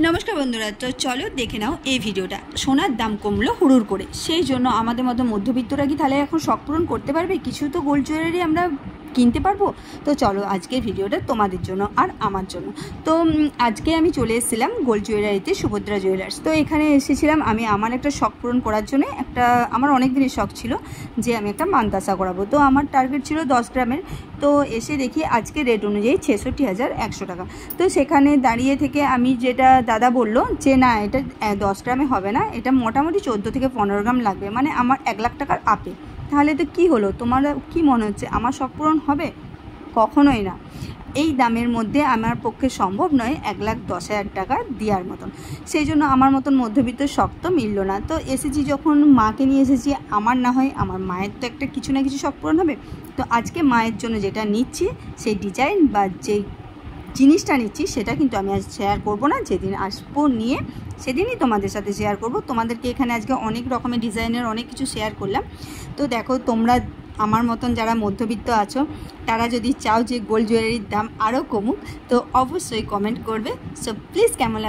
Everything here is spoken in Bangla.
নমস্কার বন্ধুরা, তো চলো দেখে নাও এই ভিডিওটা। সোনার দাম কমলো হুড়ুর করে, সেই জন্য আমাদের মতো মধ্যবিত্তরা কি তাহলে এখন শখ পূরণ করতে পারবে? কিছু তো গোল্ড জুয়েলারি আমরা কিনতে পারবো। তো চলো আজকের ভিডিওটা তোমাদের জন্য আর আমার জন্য। তো আজকে আমি চলে এসেছিলাম গোল্ড জুয়েলারিতে, সুভদ্রা জুয়েলার্স। তো এখানে এসেছিলাম আমি আমার একটা শখ পূরণ করার জন্য। আমার অনেক দিনের শখ ছিল যে আমি একটা মানতাসা করাবো। তো আমার টার্গেট ছিল 10 গ্রামের। তো এসে দেখি আজকে রেট অনুযায়ী 66,100 টাকা। তো সেখানে দাঁড়িয়ে থেকে আমি যেটা দাদা বলল যে না, এটা 10 গ্রামে হবে না, এটা মোটামুটি 14 থেকে 15 গ্রাম লাগবে, মানে আমার 1 লাখ টাকার আপে। তাহলে তো কী হলো? তোমার কি মনে হচ্ছে আমার শখ পূরণ হবে? কখনোই না। এই দামের মধ্যে আমার পক্ষে সম্ভব নয় 1,10,000 টাকা দেওয়ার মতন। সেই জন্য আমার মতন মধ্যবিত্ত শখ তো মিলল না। তো এসেছি যখন, মাকে নিয়ে এসেছি, আমার না হয় আমার মায়ের তো একটা কিছু না কিছু শখ পূরণ হবে। তো আজকে মায়ের জন্য যেটা নিচ্ছি, সেই ডিজাইন বা যেই জিনিসটা নিচ্ছি সেটা কিন্তু আমি আজ শেয়ার করব না। যেদিন আসবো নিয়ে সেদিনই তোমাদের সাথে শেয়ার করব। তোমাদেরকে এখানে আজকে অনেক রকমের ডিজাইনের অনেক কিছু শেয়ার করলাম। তো দেখো, তোমরা আমার মতন যারা মধ্যবিত্ত আছো, তারা যদি চাও যে গোল্ড জুয়েলারির দাম আরও কমুক, তো অবশ্যই কমেন্ট করবে। সো প্লিজ কেমন